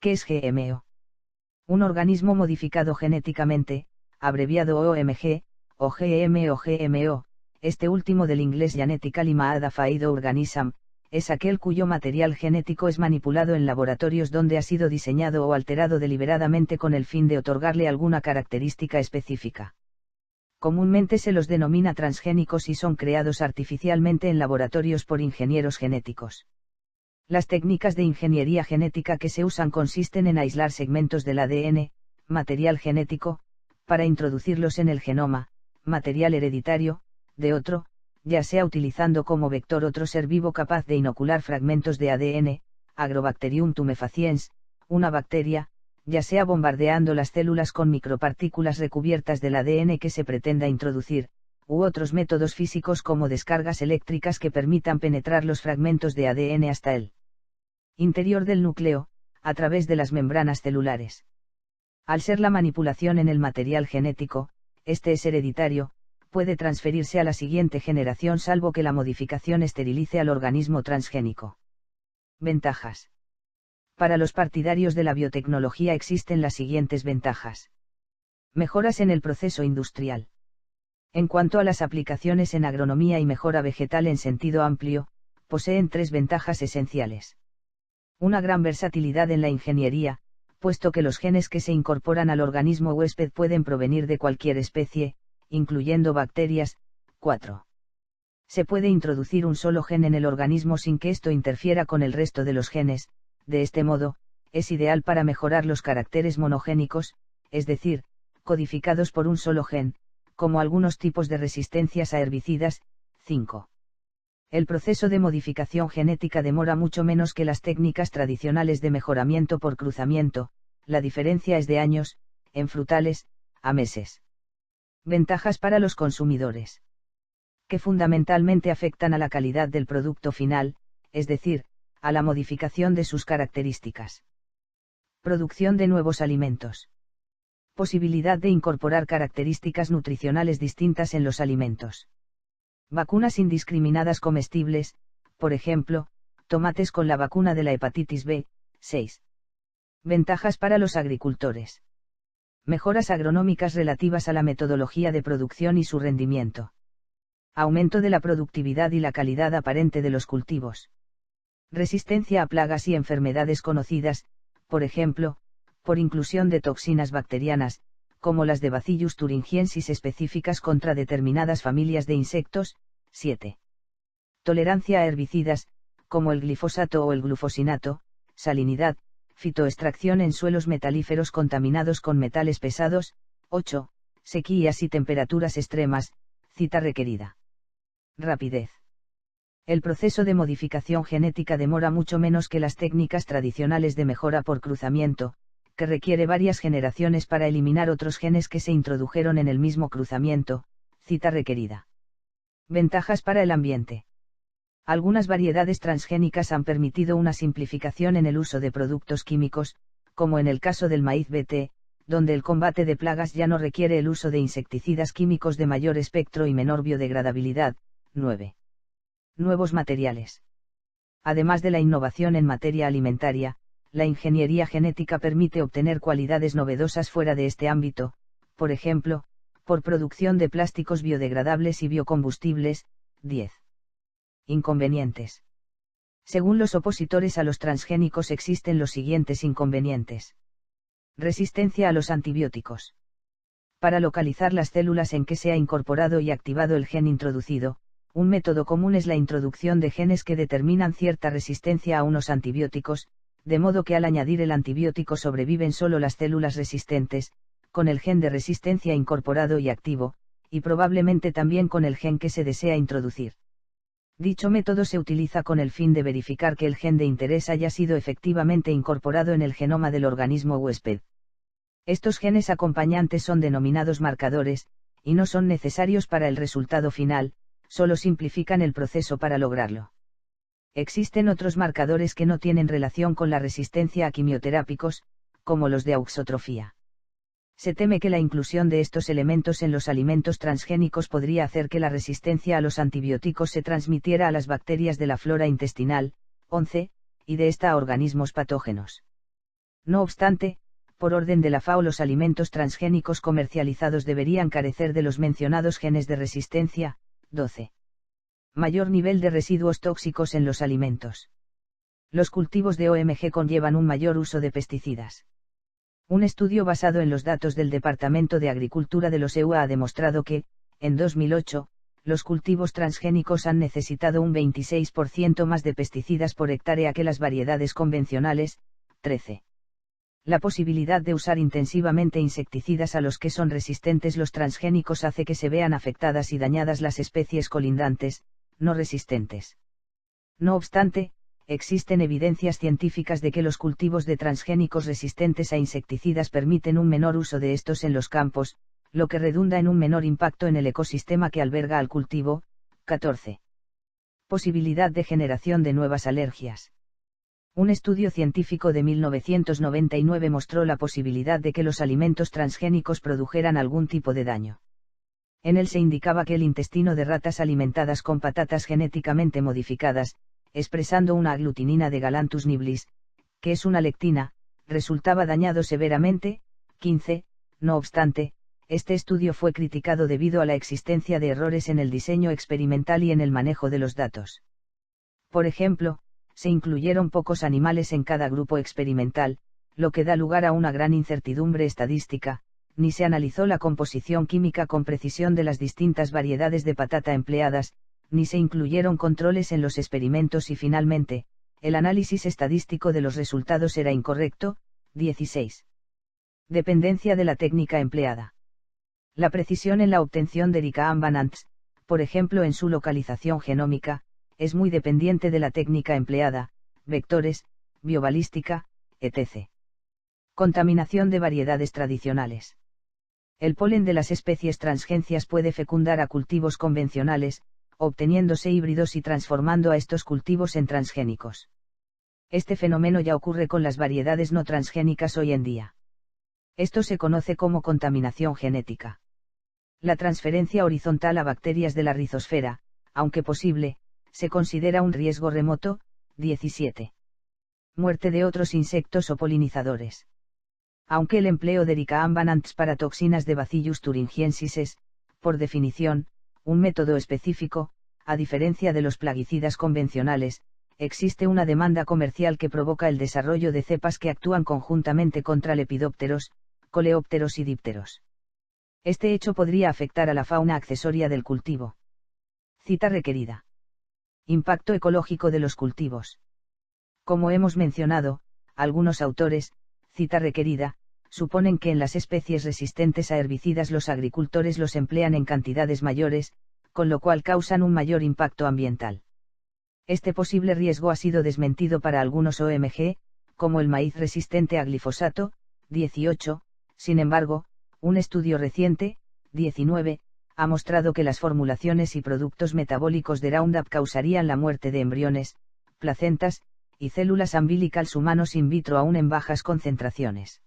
¿Qué es GMO? Un organismo modificado genéticamente, abreviado OMG, o GM o GMO, este último del inglés Genetically Modified Organism, es aquel cuyo material genético es manipulado en laboratorios donde ha sido diseñado o alterado deliberadamente con el fin de otorgarle alguna característica específica. Comúnmente se los denomina transgénicos y son creados artificialmente en laboratorios por ingenieros genéticos. Las técnicas de ingeniería genética que se usan consisten en aislar segmentos del ADN, material genético, para introducirlos en el genoma, material hereditario, de otro, ya sea utilizando como vector otro ser vivo capaz de inocular fragmentos de ADN, Agrobacterium tumefaciens, una bacteria, ya sea bombardeando las células con micropartículas recubiertas del ADN que se pretenda introducir, u otros métodos físicos como descargas eléctricas que permitan penetrar los fragmentos de ADN hasta el interior del núcleo, a través de las membranas celulares. Al ser la manipulación en el material genético, este es hereditario, puede transferirse a la siguiente generación salvo que la modificación esterilice al organismo transgénico. Ventajas. Para los partidarios de la biotecnología existen las siguientes ventajas. Mejoras en el proceso industrial. En cuanto a las aplicaciones en agronomía y mejora vegetal en sentido amplio, poseen tres ventajas esenciales. Una gran versatilidad en la ingeniería, puesto que los genes que se incorporan al organismo huésped pueden provenir de cualquier especie, incluyendo bacterias. 4. Se puede introducir un solo gen en el organismo sin que esto interfiera con el resto de los genes, de este modo, es ideal para mejorar los caracteres monogénicos, es decir, codificados por un solo gen, como algunos tipos de resistencias a herbicidas. 5. El proceso de modificación genética demora mucho menos que las técnicas tradicionales de mejoramiento por cruzamiento, la diferencia es de años, en frutales, a meses. Ventajas para los consumidores. Que fundamentalmente afectan a la calidad del producto final, es decir, a la modificación de sus características. Producción de nuevos alimentos. Posibilidad de incorporar características nutricionales distintas en los alimentos. Vacunas indiscriminadas comestibles, por ejemplo, tomates con la vacuna de la hepatitis B. 6. Ventajas para los agricultores. Mejoras agronómicas relativas a la metodología de producción y su rendimiento. Aumento de la productividad y la calidad aparente de los cultivos. Resistencia a plagas y enfermedades conocidas, por ejemplo, por inclusión de toxinas bacterianas, como las de Bacillus thuringiensis específicas contra determinadas familias de insectos. 7. Tolerancia a herbicidas, como el glifosato o el glufosinato. Salinidad, fitoextracción en suelos metalíferos contaminados con metales pesados. 8. Sequías y temperaturas extremas, cita requerida. Rapidez. El proceso de modificación genética demora mucho menos que las técnicas tradicionales de mejora por cruzamiento, que requiere varias generaciones para eliminar otros genes que se introdujeron en el mismo cruzamiento. Cita requerida. Ventajas para el ambiente. Algunas variedades transgénicas han permitido una simplificación en el uso de productos químicos, como en el caso del maíz BT, donde el combate de plagas ya no requiere el uso de insecticidas químicos de mayor espectro y menor biodegradabilidad. 9. Nuevos materiales. Además de la innovación en materia alimentaria, la ingeniería genética permite obtener cualidades novedosas fuera de este ámbito, por ejemplo, por producción de plásticos biodegradables y biocombustibles. 10. Inconvenientes. Según los opositores a los transgénicos existen los siguientes inconvenientes. Resistencia a los antibióticos. Para localizar las células en que se ha incorporado y activado el gen introducido, un método común es la introducción de genes que determinan cierta resistencia a unos antibióticos, de modo que al añadir el antibiótico sobreviven solo las células resistentes, con el gen de resistencia incorporado y activo, y probablemente también con el gen que se desea introducir. Dicho método se utiliza con el fin de verificar que el gen de interés haya sido efectivamente incorporado en el genoma del organismo huésped. Estos genes acompañantes son denominados marcadores, y no son necesarios para el resultado final, solo simplifican el proceso para lograrlo. Existen otros marcadores que no tienen relación con la resistencia a quimioterápicos, como los de auxotrofía. Se teme que la inclusión de estos elementos en los alimentos transgénicos podría hacer que la resistencia a los antibióticos se transmitiera a las bacterias de la flora intestinal. 11, y de esta a organismos patógenos. No obstante, por orden de la FAO, los alimentos transgénicos comercializados deberían carecer de los mencionados genes de resistencia. 12. Mayor nivel de residuos tóxicos en los alimentos. Los cultivos de OMG conllevan un mayor uso de pesticidas. Un estudio basado en los datos del Departamento de Agricultura de los EUA ha demostrado que, en 2008, los cultivos transgénicos han necesitado un 26% más de pesticidas por hectárea que las variedades convencionales. 13. La posibilidad de usar intensivamente insecticidas a los que son resistentes los transgénicos hace que se vean afectadas y dañadas las especies colindantes, no resistentes. No obstante, existen evidencias científicas de que los cultivos de transgénicos resistentes a insecticidas permiten un menor uso de estos en los campos, lo que redunda en un menor impacto en el ecosistema que alberga al cultivo. 14. Posibilidad de generación de nuevas alergias. Un estudio científico de 1999 mostró la posibilidad de que los alimentos transgénicos produjeran algún tipo de daño. En él se indicaba que el intestino de ratas alimentadas con patatas genéticamente modificadas, expresando una aglutinina de Galanthus niblis, que es una lectina, resultaba dañado severamente. 15. No obstante, este estudio fue criticado debido a la existencia de errores en el diseño experimental y en el manejo de los datos. Por ejemplo, se incluyeron pocos animales en cada grupo experimental, lo que da lugar a una gran incertidumbre estadística, ni se analizó la composición química con precisión de las distintas variedades de patata empleadas, ni se incluyeron controles en los experimentos y finalmente, el análisis estadístico de los resultados era incorrecto. 16. Dependencia de la técnica empleada. La precisión en la obtención de recombinants, por ejemplo en su localización genómica, es muy dependiente de la técnica empleada, vectores, biobalística, etc. Contaminación de variedades tradicionales. El polen de las especies transgénicas puede fecundar a cultivos convencionales, obteniéndose híbridos y transformando a estos cultivos en transgénicos. Este fenómeno ya ocurre con las variedades no transgénicas hoy en día. Esto se conoce como contaminación genética. La transferencia horizontal a bacterias de la rizosfera, aunque posible, se considera un riesgo remoto. 17. Muerte de otros insectos o polinizadores. Aunque el empleo de recombinants para toxinas de Bacillus thuringiensis es, por definición, un método específico, a diferencia de los plaguicidas convencionales, existe una demanda comercial que provoca el desarrollo de cepas que actúan conjuntamente contra lepidópteros, coleópteros y dípteros. Este hecho podría afectar a la fauna accesoria del cultivo. Cita requerida. Impacto ecológico de los cultivos. Como hemos mencionado, algunos autores, cita requerida, suponen que en las especies resistentes a herbicidas los agricultores los emplean en cantidades mayores, con lo cual causan un mayor impacto ambiental. Este posible riesgo ha sido desmentido para algunos OMG, como el maíz resistente a glifosato. 18, sin embargo, un estudio reciente, 19, ha mostrado que las formulaciones y productos metabólicos de Roundup causarían la muerte de embriones, placentas, y células umbilicales humanos in vitro aún en bajas concentraciones.